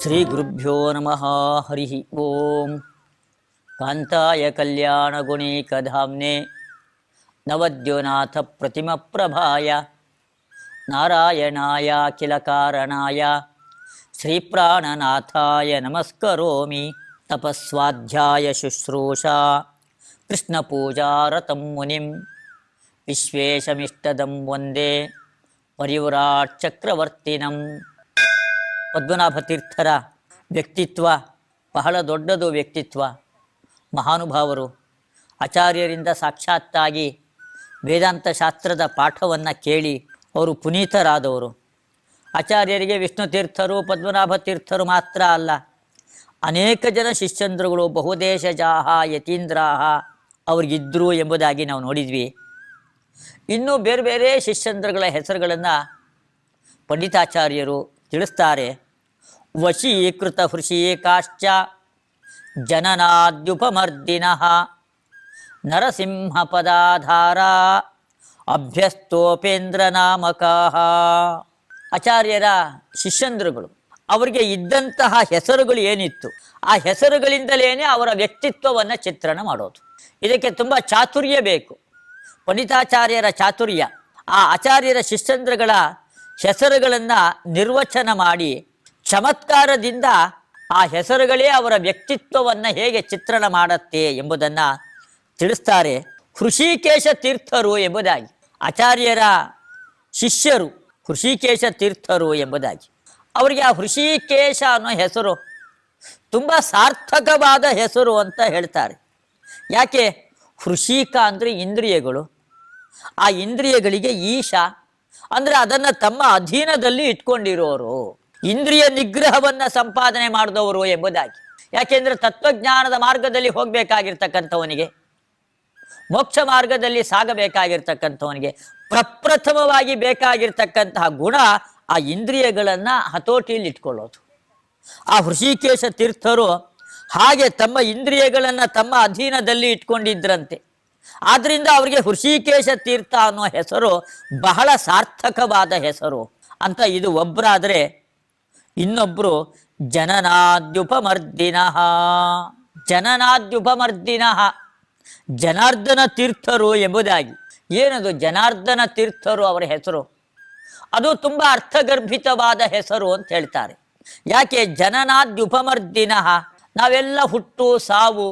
ಶ್ರೀಗುರುಭ್ಯೋ ನಮಃ. ಹರಿ ಓಂ. ಕಾಂತಾಯ ಕಲ್ಯಾಣಗುಣೀಕಧಾಮ್ನೆ ನವದ್ಯೋನಾಥ ಪ್ರತಿಮಪ್ರಭಾಯ ನಾರಾಯಣಾಯ ಕಿಲ ಕಾರಣಾಯ ಶ್ರೀಪ್ರಾಣನಾಥಾಯ ನಮಸ್ಕರೋಮಿ. ತಪಸ್ವಾಧ್ಯಾಯ ಶುಶ್ರೂಷಾ ಕೃಷ್ಣಪೂಜಾರತಂ ಮುನಿಂ ವಿಶ್ವೇಶಮಿಷ್ಟದಂ ವಂದೇ ಪರಿವ್ರಾಟ್ ಚಕ್ರವರ್ತಿನಂ. ಪದ್ಮನಾಭ ತೀರ್ಥರ ವ್ಯಕ್ತಿತ್ವ ಬಹಳ ದೊಡ್ಡದು. ವ್ಯಕ್ತಿತ್ವ ಮಹಾನುಭಾವರು, ಆಚಾರ್ಯರಿಂದ ಸಾಕ್ಷಾತ್ತಾಗಿ ವೇದಾಂತ ಶಾಸ್ತ್ರದ ಪಾಠವನ್ನು ಕೇಳಿ ಅವರು ಪುನೀತರಾದವರು. ಆಚಾರ್ಯರಿಗೆ ವಿಷ್ಣು ತೀರ್ಥರು, ಪದ್ಮನಾಭ ತೀರ್ಥರು ಮಾತ್ರ ಅಲ್ಲ, ಅನೇಕ ಜನ ಶಿಷ್ಯಂದ್ರುಗಳು, ಬಹುದೇಶಜಾಹ ಯತೀಂದ್ರಾಹ ಅವ್ರಿಗಿದ್ದರು ಎಂಬುದಾಗಿ ನಾವು ನೋಡಿದ್ವಿ. ಇನ್ನೂ ಬೇರೆ ಬೇರೆ ಶಿಷ್ಯಂದ್ರಗಳ ಹೆಸರುಗಳನ್ನು ಪಂಡಿತಾಚಾರ್ಯರು ತಿಳಿಸ್ತಾರೆ. ವಶೀಕೃತ ಹೃಷೀಕಾಶ್ಚ ಜನನಾದ್ಯುಪಮರ್ದಿನಃ ನರಸಿಂಹ ಪದಾಧಾರ ಅಭ್ಯಸ್ತೋಪೇಂದ್ರ ನಾಮಕಾಃ. ಆಚಾರ್ಯರ ಶಿಷ್ಯಂದ್ರುಗಳು, ಅವರಿಗೆ ಇದ್ದಂತಹ ಹೆಸರುಗಳು ಏನಿತ್ತು, ಆ ಹೆಸರುಗಳಿಂದಲೇ ಅವರ ವ್ಯಕ್ತಿತ್ವವನ್ನು ಚಿತ್ರಣ ಮಾಡೋದು. ಇದಕ್ಕೆ ತುಂಬ ಚಾತುರ್ಯ ಬೇಕು, ಪಂಡಿತಾಚಾರ್ಯರ ಚಾತುರ್ಯ. ಆ ಆಚಾರ್ಯರ ಶಿಷ್ಯಂದ್ರಗಳ ಹೆಸರುಗಳನ್ನು ನಿರ್ವಚನ ಮಾಡಿ ಚಮತ್ಕಾರದಿಂದ ಆ ಹೆಸರುಗಳೇ ಅವರ ವ್ಯಕ್ತಿತ್ವವನ್ನು ಹೇಗೆ ಚಿತ್ರಣ ಮಾಡುತ್ತೆ ಎಂಬುದನ್ನು ತಿಳಿಸ್ತಾರೆ. ಹೃಷಿಕೇಶ ತೀರ್ಥರು ಎಂಬುದಾಗಿ ಆಚಾರ್ಯರ ಶಿಷ್ಯರು ಹೃಷಿಕೇಶ ತೀರ್ಥರು ಎಂಬುದಾಗಿ. ಅವರಿಗೆ ಆ ಹೃಷಿಕೇಶ ಅನ್ನೋ ಹೆಸರು ತುಂಬ ಸಾರ್ಥಕವಾದ ಹೆಸರು ಅಂತ ಹೇಳ್ತಾರೆ. ಯಾಕೆ? ಹೃಷಿಕ ಅಂದರೆ ಇಂದ್ರಿಯಗಳು, ಆ ಇಂದ್ರಿಯಗಳಿಗೆ ಈಶ ಅಂದರೆ ಅದನ್ನು ತಮ್ಮ ಅಧೀನದಲ್ಲಿ ಇಟ್ಕೊಂಡಿರೋರು, ಇಂದ್ರಿಯ ನಿಗ್ರಹವನ್ನು ಸಂಪಾದನೆ ಮಾಡಿದವರು ಎಂಬುದಾಗಿ. ಯಾಕೆಂದರೆ ತತ್ವಜ್ಞಾನದ ಮಾರ್ಗದಲ್ಲಿ ಹೋಗಬೇಕಾಗಿರ್ತಕ್ಕಂಥವನಿಗೆ, ಮೋಕ್ಷ ಮಾರ್ಗದಲ್ಲಿ ಸಾಗಬೇಕಾಗಿರ್ತಕ್ಕಂಥವನಿಗೆ ಪ್ರಪ್ರಥಮವಾಗಿ ಬೇಕಾಗಿರ್ತಕ್ಕಂತಹ ಗುಣ ಆ ಇಂದ್ರಿಯಗಳನ್ನು ಹತೋಟಿಯಲ್ಲಿ ಇಟ್ಕೊಳ್ಳೋದು. ಆ ಹೃಷಿಕೇಶ ತೀರ್ಥರು ಹಾಗೆ ತಮ್ಮ ಇಂದ್ರಿಯಗಳನ್ನು ತಮ್ಮ ಅಧೀನದಲ್ಲಿ ಇಟ್ಕೊಂಡಿದ್ರಂತೆ. ಆದ್ದರಿಂದ ಅವರಿಗೆ ಹೃಷಿಕೇಶ ತೀರ್ಥ ಅನ್ನೋ ಹೆಸರು ಬಹಳ ಸಾರ್ಥಕವಾದ ಹೆಸರು ಅಂತ. ಇದು ಒಬ್ಬರಾದರೆ ಇನ್ನೊಬ್ಬರು ಜನನಾದ್ಯುಪಮರ್ದಿನಃ. ಜನನಾದ್ಯುಪಮರ್ದಿನಃ ಜನಾರ್ದನ ತೀರ್ಥರು ಎಂಬುದಾಗಿ. ಏನದು ಜನಾರ್ದನ ತೀರ್ಥರು? ಅವರ ಹೆಸರು ಅದು ತುಂಬ ಅರ್ಥಗರ್ಭಿತವಾದ ಹೆಸರು ಅಂತ ಹೇಳ್ತಾರೆ. ಯಾಕೆ? ಜನನಾದ್ಯುಪಮರ್ದಿನಃ. ನಾವೆಲ್ಲ ಹುಟ್ಟು ಸಾವು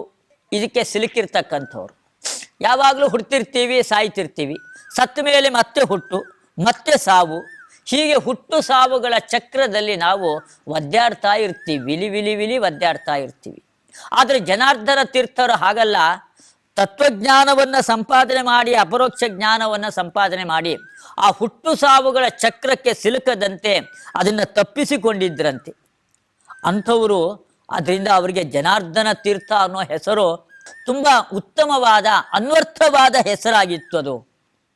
ಇದಕ್ಕೆ ಸಿಲುಕಿರ್ತಕ್ಕಂಥವ್ರು. ಯಾವಾಗಲೂ ಹುಡ್ತಿರ್ತೀವಿ, ಸಾಯ್ತಿರ್ತೀವಿ, ಸತ್ತ ಮೇಲೆ ಮತ್ತೆ ಹುಟ್ಟು, ಮತ್ತೆ ಸಾವು, ಹೀಗೆ ಹುಟ್ಟು ಸಾವುಗಳ ಚಕ್ರದಲ್ಲಿ ನಾವು ಒದ್ದಾಡ್ತಾ ಇರ್ತೀವಿ, ವಿಲಿ ವಿಲಿ ವಿಲಿ ಒದ್ದಾಡ್ತಾ ಇರ್ತೀವಿ. ಆದರೆ ಜನಾರ್ದನ ತೀರ್ಥರು ಹಾಗಲ್ಲ. ತತ್ವಜ್ಞಾನವನ್ನು ಸಂಪಾದನೆ ಮಾಡಿ, ಅಪರೋಕ್ಷ ಜ್ಞಾನವನ್ನು ಸಂಪಾದನೆ ಮಾಡಿ ಆ ಹುಟ್ಟು ಸಾವುಗಳ ಚಕ್ರಕ್ಕೆ ಸಿಲುಕದಂತೆ ಅದನ್ನು ತಪ್ಪಿಸಿಕೊಂಡಿದ್ದರಂತೆ ಅಂಥವರು. ಅದರಿಂದ ಅವರಿಗೆ ಜನಾರ್ದನ ತೀರ್ಥ ಅನ್ನೋ ಹೆಸರು ತುಂಬ ಉತ್ತಮವಾದ ಅನ್ವರ್ಥವಾದ ಹೆಸರಾಗಿತ್ತು. ಅದು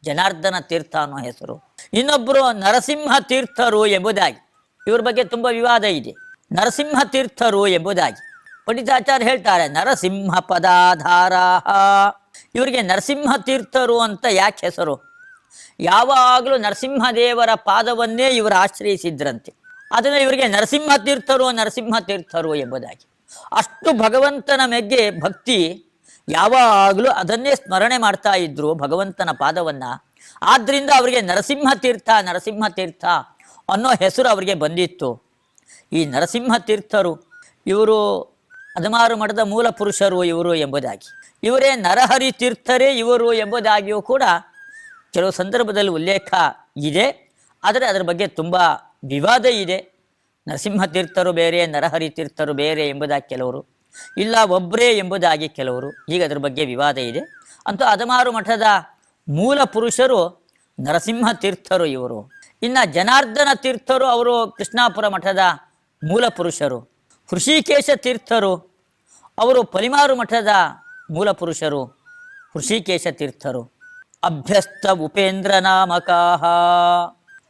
ಜನಾರ್ದನ ತೀರ್ಥ ಅನ್ನೋ ಹೆಸರು. ಇನ್ನೊಬ್ಬರು ನರಸಿಂಹ ತೀರ್ಥರು ಎಂಬುದಾಗಿ. ಇವ್ರ ಬಗ್ಗೆ ತುಂಬ ವಿವಾದ ಇದೆ. ನರಸಿಂಹ ತೀರ್ಥರು ಎಂಬುದಾಗಿ ಪಂಡಿತಾಚಾರ್ಯ ಹೇಳ್ತಾರೆ, ನರಸಿಂಹ ಪದಾಧಾರ. ಇವರಿಗೆ ನರಸಿಂಹ ತೀರ್ಥರು ಅಂತ ಯಾಕೆ ಹೆಸರು? ಯಾವಾಗಲೂ ನರಸಿಂಹದೇವರ ಪಾದವನ್ನೇ ಇವರು ಆಶ್ರಯಿಸಿದ್ರಂತೆ. ಅದನ್ನು ಇವರಿಗೆ ನರಸಿಂಹ ತೀರ್ಥರು ನರಸಿಂಹ ತೀರ್ಥರು ಎಂಬುದಾಗಿ. ಅಷ್ಟು ಭಗವಂತನ ಮೆಗ್ಗೆ ಭಕ್ತಿ, ಯಾವಾಗಲೂ ಅದನ್ನೇ ಸ್ಮರಣೆ ಮಾಡ್ತಾ ಇದ್ರು, ಭಗವಂತನ ಪಾದವನ್ನು. ಆದ್ದರಿಂದ ಅವರಿಗೆ ನರಸಿಂಹ ತೀರ್ಥ ನರಸಿಂಹ ತೀರ್ಥ ಅನ್ನೋ ಹೆಸರು ಅವರಿಗೆ ಬಂದಿತ್ತು. ಈ ನರಸಿಂಹ ತೀರ್ಥರು ಇವರು ಅದಮಾರು ಮಠದ ಮೂಲ ಪುರುಷರು ಇವರು ಎಂಬುದಾಗಿ. ಇವರೇ ನರಹರಿ ತೀರ್ಥರೇ ಇವರು ಎಂಬುದಾಗಿಯೂ ಕೂಡ ಕೆಲವು ಸಂದರ್ಭದಲ್ಲಿ ಉಲ್ಲೇಖ ಇದೆ. ಆದರೆ ಅದರ ಬಗ್ಗೆ ತುಂಬ ವಿವಾದ ಇದೆ. ನರಸಿಂಹ ತೀರ್ಥರು ಬೇರೆ, ನರಹರಿ ತೀರ್ಥರು ಬೇರೆ ಎಂಬುದಾಗಿ ಕೆಲವರು, ಇಲ್ಲ ಒಬ್ಬರೇ ಎಂಬುದಾಗಿ ಕೆಲವರು. ಈಗ ಅದರ ಬಗ್ಗೆ ವಿವಾದ ಇದೆ. ಅಂತೂ ಅದಮಾರು ಮಠದ ಮೂಲ ಪುರುಷರು ನರಸಿಂಹ ತೀರ್ಥರು ಇವರು. ಇನ್ನು ಜನಾರ್ದನ ತೀರ್ಥರು ಅವರು ಕೃಷ್ಣಾಪುರ ಮಠದ ಮೂಲ ಪುರುಷರು. ಹೃಷಿಕೇಶ ತೀರ್ಥರು ಅವರು ಪಲಿಮಾರು ಮಠದ ಮೂಲ ಪುರುಷರು. ಹೃಷಿಕೇಶ ತೀರ್ಥರು ಅಭ್ಯಸ್ತ ಉಪೇಂದ್ರ ನಾಮಕಾಹ.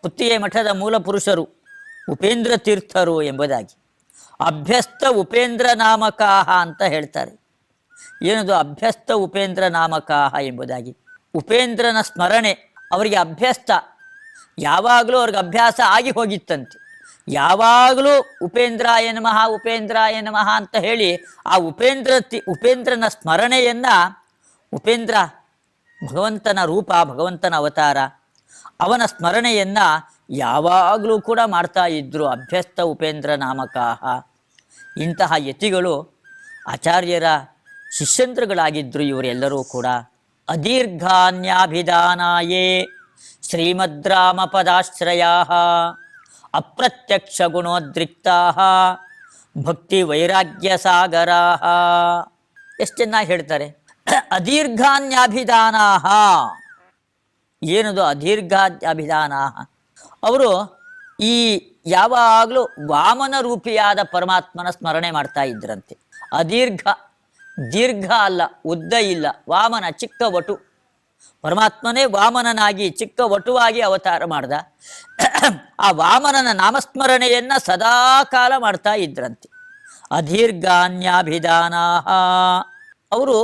ಪುತ್ತಿಗೆ ಮಠದ ಮೂಲ ಪುರುಷರು ಉಪೇಂದ್ರ ತೀರ್ಥರು ಎಂಬುದಾಗಿ. ಅಭ್ಯಸ್ತ ಉಪೇಂದ್ರ ನಾಮಕಾಹ ಅಂತ ಹೇಳ್ತಾರೆ. ಏನದು ಅಭ್ಯಸ್ತ ಉಪೇಂದ್ರ ನಾಮಕಾಹ ಎಂಬುದಾಗಿ? ಉಪೇಂದ್ರನ ಸ್ಮರಣೆ ಅವರಿಗೆ ಅಭ್ಯಸ್ತ, ಯಾವಾಗಲೂ ಅವ್ರಿಗೆ ಅಭ್ಯಾಸ ಆಗಿ ಹೋಗಿತ್ತಂತೆ. ಯಾವಾಗಲೂ ಉಪೇಂದ್ರಾಯ ನಮಃ ಉಪೇಂದ್ರಾಯ ನಮಃ ಅಂತ ಹೇಳಿ ಆ ಉಪೇಂದ್ರನ ಸ್ಮರಣೆಯನ್ನ, ಉಪೇಂದ್ರ ಭಗವಂತನ ರೂಪ, ಭಗವಂತನ ಅವತಾರ, ಅವನ ಸ್ಮರಣೆಯನ್ನ ಯಾವಾಗಲೂ ಕೂಡ ಮಾಡ್ತಾ ಇದ್ರು. ಅಭ್ಯಸ್ತ ಉಪೇಂದ್ರ ನಾಮಕಾಹ. ಇಂತಹ ಯತಿಗಳು ಆಚಾರ್ಯರ ಶಿಷ್ಯಂತ್ರಗಳಾಗಿದ್ದರು ಇವರೆಲ್ಲರೂ ಕೂಡ. ಅದೀರ್ಘಾನ್ಯಾಭಿಧಾನಾಯೇ ಶ್ರೀಮದ್ರಾಮ ಪದಾಶ್ರಯಾ ಅಪ್ರತ್ಯಕ್ಷ ಗುಣೋದ್ರಿಕ್ತಾ ಭಕ್ತಿ ವೈರಾಗ್ಯ ಸಾಗರಾ. ಎಷ್ಟು ಚೆನ್ನಾಗಿ ಹೇಳ್ತಾರೆ. ಅದೀರ್ಘಾನ್ಯಾಭಿಧಾನಾ. ಏನದು ಅದೀರ್ಘಾನ್ಯಾಭಿಧಾನ? ಅವರು ಈ ಯಾವಾಗಲೂ ವಾಮನ ರೂಪಿಯಾದ ಪರಮಾತ್ಮನ ಸ್ಮರಣೆ ಮಾಡ್ತಾ ಇದ್ರಂತೆ. ಅದೀರ್ಘ, ದೀರ್ಘ ಅಲ್ಲ, ಉದ್ದ ಇಲ್ಲ, ವಾಮನ ಚಿಕ್ಕ ವಟು. ಪರಮಾತ್ಮನೇ ವಾಮನನಾಗಿ ಚಿಕ್ಕ ವಟುವಾಗಿ ಅವತಾರ ಮಾಡ್ದ. ಆ ವಾಮನನ ನಾಮಸ್ಮರಣೆಯನ್ನ ಸದಾ ಕಾಲ ಮಾಡ್ತಾ ಇದ್ರಂತೆ. ಅದೀರ್ಘಾನ್ಯಾಭಿಧಾನ. ಅವರು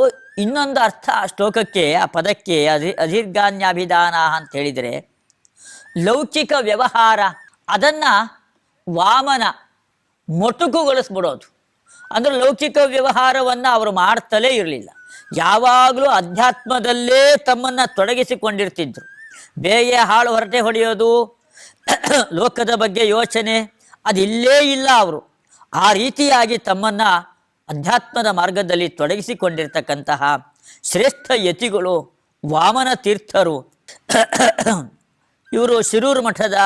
ಇನ್ನೊಂದು ಅರ್ಥ ಆ ಶ್ಲೋಕಕ್ಕೆ, ಆ ಪದಕ್ಕೆ ಅದೀರ್ಘಾನ್ಯಾಭಿಧಾನ ಅಂತ ಹೇಳಿದರೆ, ಲೌಕಿಕ ವ್ಯವಹಾರ ಅದನ್ನ ವಾಮನ ಮೊಟುಕುಗೊಳಿಸ್ಬಿಡೋದು. ಅಂದ್ರೆ ಲೌಕಿಕ ವ್ಯವಹಾರವನ್ನು ಅವರು ಮಾಡ್ತಲೇ ಇರಲಿಲ್ಲ. ಯಾವಾಗಲೂ ಅಧ್ಯಾತ್ಮದಲ್ಲೇ ತಮ್ಮನ್ನು ತೊಡಗಿಸಿಕೊಂಡಿರ್ತಿದ್ರು. ಬೇಗೆ ಹಾಳು ಹೊರಟೆ ಹೊಡೆಯೋದು, ಲೋಕದ ಬಗ್ಗೆ ಯೋಚನೆ ಅದಿಲ್ಲೇ ಇಲ್ಲ ಅವರು. ಆ ರೀತಿಯಾಗಿ ತಮ್ಮನ್ನು ಅಧ್ಯಾತ್ಮದ ಮಾರ್ಗದಲ್ಲಿ ತೊಡಗಿಸಿಕೊಂಡಿರ್ತಕ್ಕಂತಹ ಶ್ರೇಷ್ಠ ಯತಿಗಳು ವಾಮನ ತೀರ್ಥರು. ಇವರು ಶಿರೂರು ಮಠದ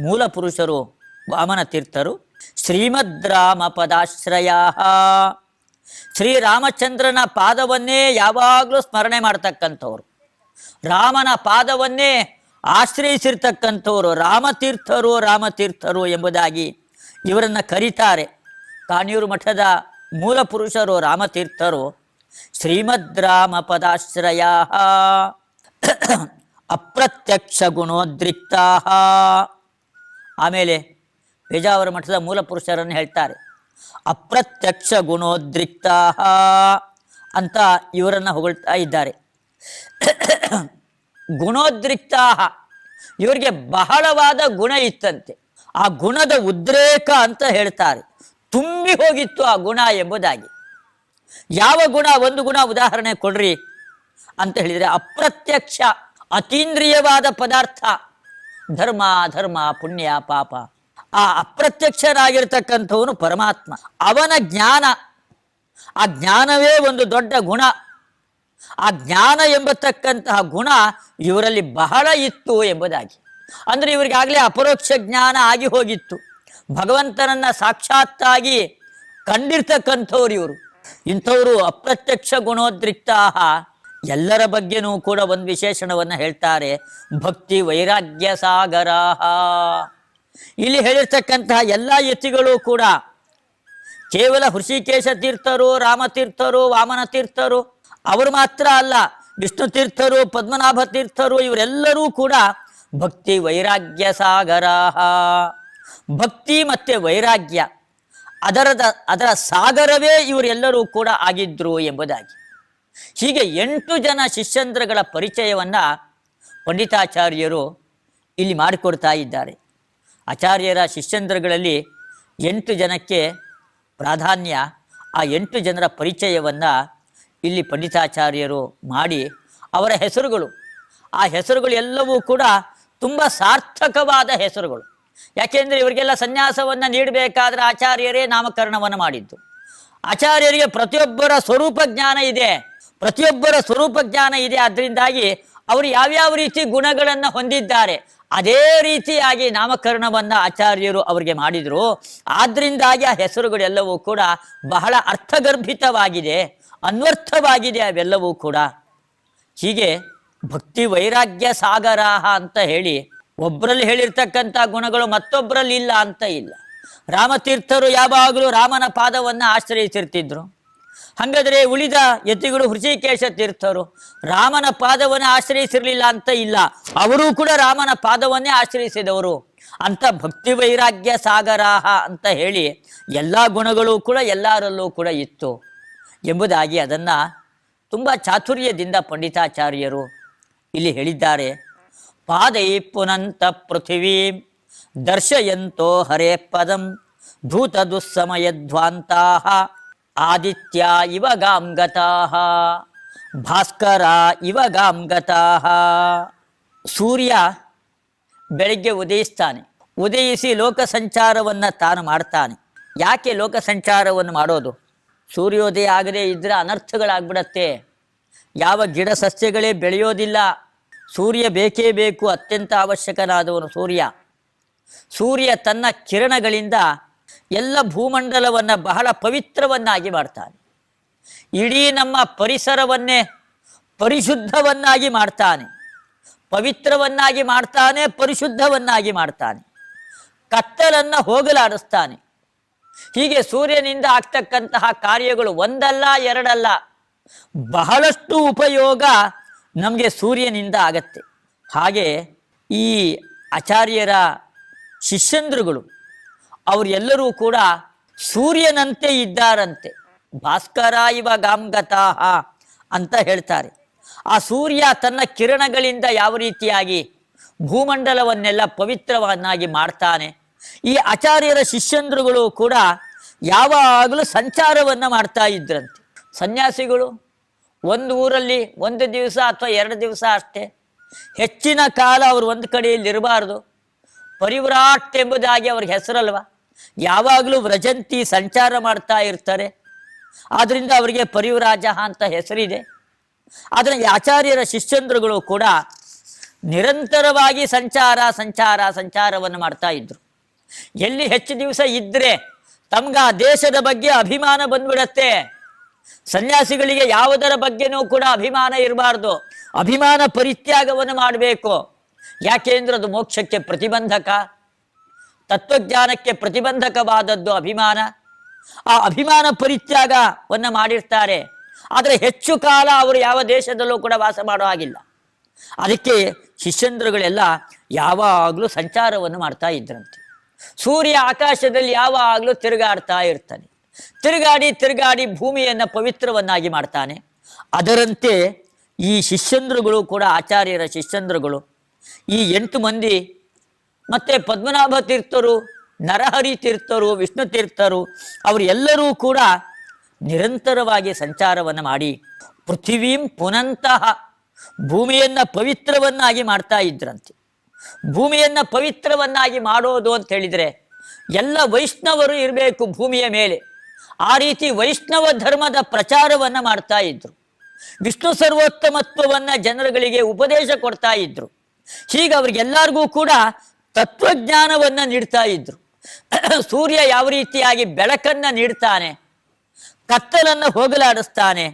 ಮೂಲ ಪುರುಷರು ವಾಮನ ತೀರ್ಥರು. ಶ್ರೀಮದ್ರಾಮ ಪದಾಶ್ರಯ. ಶ್ರೀರಾಮಚಂದ್ರನ ಪಾದವನ್ನೇ ಯಾವಾಗಲೂ ಸ್ಮರಣೆ ಮಾಡ್ತಕ್ಕಂಥವ್ರು, ರಾಮನ ಪಾದವನ್ನೇ ಆಶ್ರಯಿಸಿರ್ತಕ್ಕಂಥವ್ರು ರಾಮತೀರ್ಥರು. ರಾಮತೀರ್ಥರು ಎಂಬುದಾಗಿ ಇವರನ್ನು ಕರೀತಾರೆ. ಕಾಣಿಯೂರು ಮಠದ ಮೂಲ ಪುರುಷರು ರಾಮತೀರ್ಥರು. ಶ್ರೀಮದ್ರಾಮ ಪದಾಶ್ರಯ ಅಪ್ರತ್ಯಕ್ಷ ಗುಣೋದ್ರಿಕ್ತಾ. ಆಮೇಲೆ ಪೇಜಾವರ ಮಠದ ಮೂಲ ಪುರುಷರನ್ನು ಹೇಳ್ತಾರೆ, ಅಪ್ರತ್ಯಕ್ಷ ಗುಣೋದ್ರಿಕ್ತಾ ಅಂತ ಇವರನ್ನು ಹೊಗಳ್ತಾ ಇದ್ದಾರೆ. ಗುಣೋದ್ರಿಕ್ತಾ, ಇವರಿಗೆ ಬಹಳವಾದ ಗುಣ ಇತ್ತಂತೆ. ಆ ಗುಣದ ಉದ್ರೇಕ ಅಂತ ಹೇಳ್ತಾರೆ. ತುಂಬಿ ಹೋಗಿತ್ತು ಆ ಗುಣ ಎಂಬುದಾಗಿ. ಯಾವ ಗುಣ? ಒಂದು ಗುಣ ಉದಾಹರಣೆ ಕೊಡ್ರಿ ಅಂತ ಹೇಳಿದರೆ, ಅಪ್ರತ್ಯಕ್ಷ, ಅತೀಂದ್ರಿಯವಾದ ಪದಾರ್ಥ, ಧರ್ಮ ಅಧರ್ಮ ಪುಣ್ಯ ಪಾಪ. ಆ ಅಪ್ರತ್ಯಕ್ಷರಾಗಿರ್ತಕ್ಕಂಥವನು ಪರಮಾತ್ಮ. ಅವನ ಜ್ಞಾನ, ಆ ಜ್ಞಾನವೇ ಒಂದು ದೊಡ್ಡ ಗುಣ. ಆ ಜ್ಞಾನ ಎಂಬತಕ್ಕಂತಹ ಗುಣ ಇವರಲ್ಲಿ ಬಹಳ ಇತ್ತು ಎಂಬುದಾಗಿ. ಅಂದರೆ ಇವರಿಗಾಗಲೇ ಅಪರೋಕ್ಷ ಜ್ಞಾನ ಆಗಿ ಹೋಗಿತ್ತು. ಭಗವಂತನನ್ನ ಸಾಕ್ಷಾತ್ತಾಗಿ ಕಂಡಿರ್ತಕ್ಕಂಥವ್ರು ಇವರು. ಇಂಥವರು ಅಪ್ರತ್ಯಕ್ಷ ಗುಣೋದ್ರಿಕ್ತಾ. ಎಲ್ಲರ ಬಗ್ಗೆನೂ ಕೂಡ ಒಂದು ವಿಶೇಷಣವನ್ನು ಹೇಳ್ತಾರೆ, ಭಕ್ತಿ ವೈರಾಗ್ಯ ಸಾಗರಾ. ಇಲ್ಲಿ ಹೇಳಿರ್ತಕ್ಕಂತಹ ಎಲ್ಲ ಯತಿಗಳು ಕೂಡ ಕೇವಲ ಹೃಷಿಕೇಶ ತೀರ್ಥರು, ರಾಮತೀರ್ಥರು, ವಾಮನ ತೀರ್ಥರು ಅವರು ಮಾತ್ರ ಅಲ್ಲ, ವಿಷ್ಣು ತೀರ್ಥರು, ಪದ್ಮನಾಭ ತೀರ್ಥರು, ಇವರೆಲ್ಲರೂ ಕೂಡ ಭಕ್ತಿ ವೈರಾಗ್ಯ ಸಾಗರಾ. ಭಕ್ತಿ ಮತ್ತು ವೈರಾಗ್ಯ ಅದರ ಸಾಗರವೇ ಇವರೆಲ್ಲರೂ ಕೂಡ ಆಗಿದ್ರು ಎಂಬುದಾಗಿ. ಹೀಗೆ 8 ಜನ ಶಿಷ್ಯಂದ್ರಗಳ ಪರಿಚಯವನ್ನು ಪಂಡಿತಾಚಾರ್ಯರು ಇಲ್ಲಿ ಮಾಡಿಕೊಡ್ತಾ ಇದ್ದಾರೆ. ಆಚಾರ್ಯರ ಶಿಷ್ಯಂದ್ರಗಳಲ್ಲಿ 8 ಜನಕ್ಕೆ ಪ್ರಾಧಾನ್ಯ. ಆ 8 ಜನರ ಪರಿಚಯವನ್ನು ಇಲ್ಲಿ ಪಂಡಿತಾಚಾರ್ಯರು ಮಾಡಿ ಅವರ ಹೆಸರುಗಳು, ಆ ಹೆಸರುಗಳು ಎಲ್ಲವೂ ಕೂಡ ತುಂಬ ಸಾರ್ಥಕವಾದ ಹೆಸರುಗಳು. ಯಾಕೆಂದರೆ ಇವರಿಗೆಲ್ಲ ಸನ್ಯಾಸವನ್ನು ನೀಡಬೇಕಾದ್ರೆ ಆಚಾರ್ಯರೇ ನಾಮಕರಣವನ್ನು ಮಾಡಿದ್ದು. ಆಚಾರ್ಯರಿಗೆ ಪ್ರತಿಯೊಬ್ಬರ ಸ್ವರೂಪ ಜ್ಞಾನ ಇದೆ, ಪ್ರತಿಯೊಬ್ಬರ ಸ್ವರೂಪ ಜ್ಞಾನ ಇದೆ. ಅದರಿಂದಾಗಿ ಅವರು ಯಾವ್ಯಾವ ರೀತಿ ಗುಣಗಳನ್ನು ಹೊಂದಿದ್ದಾರೆ ಅದೇ ರೀತಿಯಾಗಿ ನಾಮಕರಣವನ್ನು ಆಚಾರ್ಯರು ಅವರಿಗೆ ಮಾಡಿದರು. ಆದ್ದರಿಂದಾಗಿ ಆ ಹೆಸರುಗಳೆಲ್ಲವೂ ಕೂಡ ಬಹಳ ಅರ್ಥಗರ್ಭಿತವಾಗಿದೆ, ಅನ್ವರ್ಥವಾಗಿದೆ ಅವೆಲ್ಲವೂ ಕೂಡ. ಹೀಗೆ ಭಕ್ತಿ ವೈರಾಗ್ಯ ಸಾಗರಾಹ ಅಂತ ಹೇಳಿ ಒಬ್ಬರಲ್ಲಿ ಹೇಳಿರ್ತಕ್ಕಂಥ ಗುಣಗಳು ಮತ್ತೊಬ್ಬರಲ್ಲಿ ಇಲ್ಲ ಅಂತ ಇಲ್ಲ. ರಾಮತೀರ್ಥರು ಯಾವಾಗಲೂ ರಾಮನ ಪಾದವನ್ನು ಆಶ್ರಯಿಸಿರ್ತಿದ್ರು. ಹಾಗಾದರೆ ಉಳಿದ ಯತಿಗಳು ಹೃಷಿಕೇಶ ತೀರ್ಥರು ರಾಮನ ಪಾದವನ್ನು ಆಶ್ರಯಿಸಿರಲಿಲ್ಲ ಅಂತ ಇಲ್ಲ, ಅವರೂ ಕೂಡ ರಾಮನ ಪಾದವನ್ನೇ ಆಶ್ರಯಿಸಿದವರು. ಅಂತ ಭಕ್ತಿ ವೈರಾಗ್ಯ ಸಾಗರಾಹ ಅಂತ ಹೇಳಿ ಎಲ್ಲ ಗುಣಗಳು ಕೂಡ ಎಲ್ಲರಲ್ಲೂ ಕೂಡ ಇತ್ತು ಎಂಬುದಾಗಿ ಅದನ್ನು ತುಂಬ ಚಾತುರ್ಯದಿಂದ ಪಂಡಿತಾಚಾರ್ಯರು ಇಲ್ಲಿ ಹೇಳಿದ್ದಾರೆ. ಪಾದೈ ಪುನಂತ ಪೃಥಿವೀ ದರ್ಶಯಂತೋ ಹರೇ ಪದಂ ಧೂತ ದುಸ್ಸಮಯಧ್ವಾಂತಾ ಆದಿತ್ಯ ಇವ ಗಾಂ ಗತಾಃ ಭಾಸ್ಕರ ಇವ ಗಾಂ ಗತಾಃ. ಸೂರ್ಯ ಬೆಳಗ್ಗೆ ಉದಯಿಸ್ತಾನೆ, ಉದಯಿಸಿ ಲೋಕ ಸಂಚಾರವನ್ನು ತಾನು ಮಾಡ್ತಾನೆ. ಯಾಕೆ ಲೋಕ ಸಂಚಾರವನ್ನು ಮಾಡೋದು? ಸೂರ್ಯೋದಯ ಆಗದೇ ಇದ್ದರೆ ಅನರ್ಥಗಳಾಗ್ಬಿಡತ್ತೆ. ಯಾವ ಗಿಡ ಸಸ್ಯಗಳೇ ಬೆಳೆಯೋದಿಲ್ಲ. ಸೂರ್ಯ ಬೇಕೇ ಬೇಕು, ಅತ್ಯಂತ ಅವಶ್ಯಕನಾದವನು ಸೂರ್ಯ. ಸೂರ್ಯ ತನ್ನ ಕಿರಣಗಳಿಂದ ಎಲ್ಲ ಭೂಮಂಡಲವನ್ನು ಬಹಳ ಪವಿತ್ರವನ್ನಾಗಿ ಮಾಡ್ತಾನೆ. ಇಡೀ ನಮ್ಮ ಪರಿಸರವನ್ನೇ ಪರಿಶುದ್ಧವನ್ನಾಗಿ ಮಾಡ್ತಾನೆ, ಪವಿತ್ರವನ್ನಾಗಿ ಮಾಡ್ತಾನೆ, ಪರಿಶುದ್ಧವನ್ನಾಗಿ ಮಾಡ್ತಾನೆ, ಕತ್ತಲನ್ನು ಹೋಗಲಾಡಿಸ್ತಾನೆ. ಹೀಗೆ ಸೂರ್ಯನಿಂದ ಆಗ್ತಕ್ಕಂತಹ ಕಾರ್ಯಗಳು ಒಂದಲ್ಲ ಎರಡಲ್ಲ, ಬಹಳಷ್ಟು ಉಪಯೋಗ ನಮಗೆ ಸೂರ್ಯನಿಂದ ಆಗತ್ತೆ. ಹಾಗೆ ಈ ಆಚಾರ್ಯರ ಶಿಷ್ಯಂದ್ರುಗಳು ಅವರೆಲ್ಲರೂ ಕೂಡ ಸೂರ್ಯನಂತೆ ಇದ್ದಾರಂತೆ. ಭಾಸ್ಕರ ಇವ ಗಾಂಗತಾಹ ಅಂತ ಹೇಳ್ತಾರೆ. ಆ ಸೂರ್ಯ ತನ್ನ ಕಿರಣಗಳಿಂದ ಯಾವ ರೀತಿಯಾಗಿ ಭೂಮಂಡಲವನ್ನೆಲ್ಲ ಪವಿತ್ರವನ್ನಾಗಿ ಮಾಡ್ತಾನೆ, ಈ ಆಚಾರ್ಯರ ಶಿಷ್ಯಂದ್ರುಗಳು ಕೂಡ ಯಾವಾಗಲೂ ಸಂಚಾರವನ್ನು ಮಾಡ್ತಾ ಇದ್ರಂತೆ. ಸನ್ಯಾಸಿಗಳು ಒಂದು ಊರಲ್ಲಿ ಒಂದು ದಿವಸ ಅಥವಾ 2 ದಿವಸ ಅಷ್ಟೇ, ಹೆಚ್ಚಿನ ಕಾಲ ಅವರು ಒಂದು ಕಡೆಯಲ್ಲಿ ಇರಬಾರ್ದು. ಪರಿವ್ರಾಟ್ ಎಂಬುದಾಗಿ ಅವ್ರಿಗೆ ಹೆಸರಲ್ವ, ಯಾವಾಗಲೂ ವ್ರಜಂತಿ ಸಂಚಾರ ಮಾಡ್ತಾ ಇರ್ತಾರೆ. ಆದ್ದರಿಂದ ಅವರಿಗೆ ಪರಿವ್ರಾಜ ಅಂತ ಹೆಸರಿದೆ. ಆದರೆ ಆಚಾರ್ಯರ ಶಿಷ್ಯಂದ್ರುಗಳು ಕೂಡ ನಿರಂತರವಾಗಿ ಸಂಚಾರವನ್ನು ಮಾಡ್ತಾ ಇದ್ರು. ಎಲ್ಲಿ ಹೆಚ್ಚು ದಿವಸ ಇದ್ದರೆ ತಮ್ಗೆ ಆ ದೇಶದ ಬಗ್ಗೆ ಅಭಿಮಾನ ಬಂದ್ಬಿಡತ್ತೆ. ಸನ್ಯಾಸಿಗಳಿಗೆ ಯಾವುದರ ಬಗ್ಗೆನೂ ಕೂಡ ಅಭಿಮಾನ ಇರಬಾರ್ದು, ಅಭಿಮಾನ ಪರಿತ್ಯಾಗವನ್ನು ಮಾಡಬೇಕು. ಯಾಕೆಂದ್ರೆ ಅದು ಮೋಕ್ಷಕ್ಕೆ ಪ್ರತಿಬಂಧಕ, ತತ್ವಜ್ಞಾನಕ್ಕೆ ಪ್ರತಿಬಂಧಕವಾದದ್ದು ಅಭಿಮಾನ. ಆ ಅಭಿಮಾನ ಪರಿತ್ಯಾಗವನ್ನು ಮಾಡಿರ್ತಾರೆ. ಆದರೆ ಹೆಚ್ಚು ಕಾಲ ಅವರು ಯಾವ ದೇಶದಲ್ಲೂ ಕೂಡ ವಾಸ ಮಾಡೋ ಹಾಗಿಲ್ಲ. ಅದಕ್ಕೆ ಶಿಷ್ಯಂದ್ರುಗಳೆಲ್ಲ ಯಾವಾಗಲೂ ಸಂಚಾರವನ್ನು ಮಾಡ್ತಾ ಇದ್ರಂತೆ. ಸೂರ್ಯ ಆಕಾಶದಲ್ಲಿ ಯಾವಾಗಲೂ ತಿರುಗಾಡ್ತಾ ಇರ್ತಾನೆ. ತಿರುಗಾಡಿ ಭೂಮಿಯನ್ನು ಪವಿತ್ರವನ್ನಾಗಿ ಮಾಡ್ತಾನೆ. ಅದರಂತೆ ಈ ಶಿಷ್ಯಂದ್ರುಗಳು ಕೂಡ, ಆಚಾರ್ಯರ ಶಿಷ್ಯಂದ್ರುಗಳು, ಈ 8 ಮಂದಿ ಮತ್ತು ಪದ್ಮನಾಭ ತೀರ್ಥರು, ನರಹರಿ ತೀರ್ಥರು, ವಿಷ್ಣು ತೀರ್ಥರು, ಅವರೆಲ್ಲರೂ ಕೂಡ ನಿರಂತರವಾಗಿ ಸಂಚಾರವನ್ನು ಮಾಡಿ ಪೃಥ್ವೀಂ ಪುನಂತಹ ಭೂಮಿಯನ್ನು ಪವಿತ್ರವನ್ನಾಗಿ ಮಾಡ್ತಾ ಇದ್ರಂತೆ. ಭೂಮಿಯನ್ನು ಪವಿತ್ರವನ್ನಾಗಿ ಮಾಡೋದು ಅಂತ ಹೇಳಿದರೆ ಎಲ್ಲ ವೈಷ್ಣವರು ಇರಬೇಕು ಭೂಮಿಯ ಮೇಲೆ. ಆ ರೀತಿ ವೈಷ್ಣವ ಧರ್ಮದ ಪ್ರಚಾರವನ್ನು ಮಾಡ್ತಾ ಇದ್ರು. ವಿಷ್ಣು ಸರ್ವೋತ್ತಮತ್ವವನ್ನು ಜನರುಗಳಿಗೆ ಉಪದೇಶ ಕೊಡ್ತಾ ಇದ್ರು. ಹೀಗೆ ಅವ್ರಿಗೆಲ್ಲರಿಗೂ ಕೂಡ ತತ್ವಜ್ಞಾನವನ್ನು ನೀಡ್ತಾ ಇದ್ರು. ಸೂರ್ಯ ಯಾವ ರೀತಿಯಾಗಿ ಬೆಳಕನ್ನು ನೀಡ್ತಾನೆ, ಕತ್ತಲನ್ನು ಹೋಗಲಾಡಿಸ್ತಾನೆ,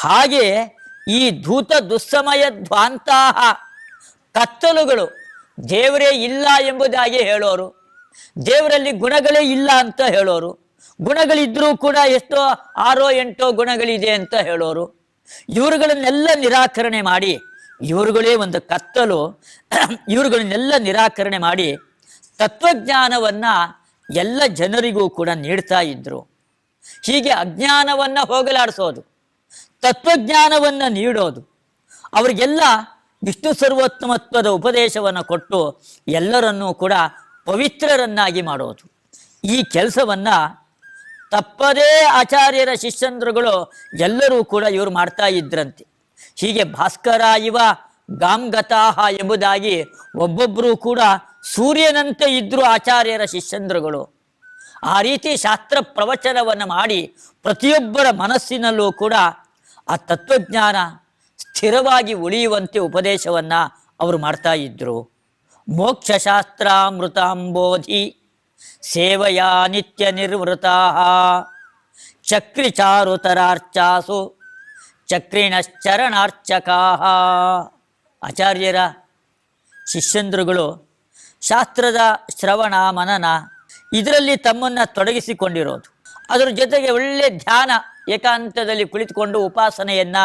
ಹಾಗೆ ಈ ಧೂತ ದುಸ್ಸಮಯ ಧ್ವಾಂತಹ ಕತ್ತಲುಗಳು ದೇವರೇ ಇಲ್ಲ ಎಂಬುದಾಗಿ ಹೇಳೋರು, ದೇವರಲ್ಲಿ ಗುಣಗಳೇ ಇಲ್ಲ ಅಂತ ಹೇಳೋರು, ಗುಣಗಳಿದ್ರೂ ಕೂಡ ಎಷ್ಟೋ 6-8 ಗುಣಗಳಿದೆ ಅಂತ ಹೇಳೋರು, ಇವರುಗಳನ್ನೆಲ್ಲ ನಿರಾಕರಣೆ ಮಾಡಿ, ಇವರುಗಳೇ ಒಂದು ಕತ್ತಲು, ಇವರುಗಳನ್ನೆಲ್ಲ ನಿರಾಕರಣೆ ಮಾಡಿ ತತ್ವಜ್ಞಾನವನ್ನು ಎಲ್ಲ ಜನರಿಗೂ ಕೂಡ ನೀಡ್ತಾ ಇದ್ರು. ಹೀಗೆ ಅಜ್ಞಾನವನ್ನು ಹೋಗಲಾಡಿಸೋದು, ತತ್ವಜ್ಞಾನವನ್ನು ನೀಡೋದು, ಅವರಿಗೆಲ್ಲ ವಿಷ್ಣು ಸರ್ವೋತ್ತಮತ್ವದ ಉಪದೇಶವನ್ನು ಕೊಟ್ಟು ಎಲ್ಲರನ್ನೂ ಕೂಡ ಪವಿತ್ರರನ್ನಾಗಿ ಮಾಡೋದು. ಈ ಕೆಲಸವನ್ನು ತಪ್ಪದೇ ಆಚಾರ್ಯರ ಶಿಷ್ಯಂದ್ರುಗಳು ಎಲ್ಲರೂ ಕೂಡ ಇವರು ಮಾಡ್ತಾ ಇದ್ರಂತೆ. ಹೀಗೆ ಭಾಸ್ಕರ ಇವ ಗಾಂಗತಾಹ ಎಂಬುದಾಗಿ ಒಬ್ಬೊಬ್ಬರೂ ಕೂಡ ಸೂರ್ಯನಂತೆ ಇದ್ದರು ಆಚಾರ್ಯರ ಶಿಷ್ಯಂದ್ರುಗಳು. ಆ ರೀತಿ ಶಾಸ್ತ್ರ ಪ್ರವಚನವನ್ನು ಮಾಡಿ ಪ್ರತಿಯೊಬ್ಬರ ಮನಸ್ಸಿನಲ್ಲೂ ಕೂಡ ಆ ತತ್ವಜ್ಞಾನ ಸ್ಥಿರವಾಗಿ ಉಳಿಯುವಂತೆ ಉಪದೇಶವನ್ನು ಅವರು ಮಾಡ್ತಾ ಇದ್ದರು. ಮೋಕ್ಷಶಾಸ್ತ್ರಾಮೃತಾಂಬೋಧಿ ಸೇವಯಾ ನಿತ್ಯ ನಿರ್ವೃತಾ ಚಕ್ರಿಚಾರುತರಾರ್ಚಾಸು ಚಕ್ರಿಣಶ್ಚರಣಾರ್ಚಕಾ. ಆಚಾರ್ಯರ ಶಿಷ್ಯಂದ್ರುಗಳು ಶಾಸ್ತ್ರದ ಶ್ರವಣ ಮನನ ಇದರಲ್ಲಿ ತಮ್ಮನ್ನು ತೊಡಗಿಸಿಕೊಂಡಿರೋದು. ಅದರ ಜೊತೆಗೆ ಒಳ್ಳೆ ಧ್ಯಾನ, ಏಕಾಂತದಲ್ಲಿ ಕುಳಿತುಕೊಂಡು ಉಪಾಸನೆಯನ್ನು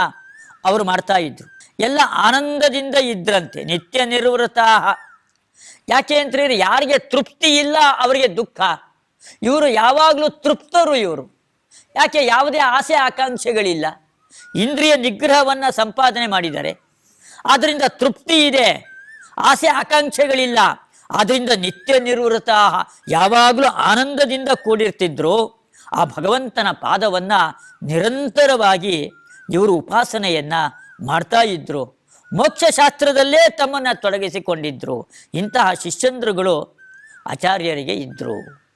ಅವರು ಮಾಡ್ತಾ ಇದ್ರು. ಎಲ್ಲ ಆನಂದದಿಂದ ಇದ್ರಂತೆ. ನಿತ್ಯ ನಿರ್ವೃತಾ. ಯಾಕೆ ಅಂತಂದರೆ ಯಾರಿಗೆ ತೃಪ್ತಿ ಇಲ್ಲ ಅವರಿಗೆ ದುಃಖ. ಇವರು ಯಾವಾಗಲೂ ತೃಪ್ತರು. ಇವರು ಯಾಕೆ ಯಾವುದೇ ಆಸೆ ಆಕಾಂಕ್ಷೆಗಳಿಲ್ಲ, ಇಂದ್ರಿಯ ನಿಗ್ರಹವನ್ನು ಸಂಪಾದನೆ ಮಾಡಿದ್ದಾರೆ. ಆದ್ದರಿಂದ ತೃಪ್ತಿ ಇದೆ, ಆಸೆ ಆಕಾಂಕ್ಷೆಗಳಿಲ್ಲ. ಆದ್ದರಿಂದ ನಿತ್ಯ ನಿರ್ವೃತ ಯಾವಾಗಲೂ ಆನಂದದಿಂದ ಕೂಡಿರ್ತಿದ್ರು. ಆ ಭಗವಂತನ ಪಾದವನ್ನು ನಿರಂತರವಾಗಿ ಇವರು ಉಪಾಸನೆಯನ್ನು ಮಾಡ್ತಾ ಇದ್ದರು. ಮೋಕ್ಷಶಾಸ್ತ್ರದಲ್ಲೇ ತಮ್ಮನ್ನು ತೊಡಗಿಸಿಕೊಂಡಿದ್ದರು. ಇಂತಹ ಶಿಷ್ಯಂದ್ರುಗಳು ಆಚಾರ್ಯರಿಗೆ ಇದ್ದರು.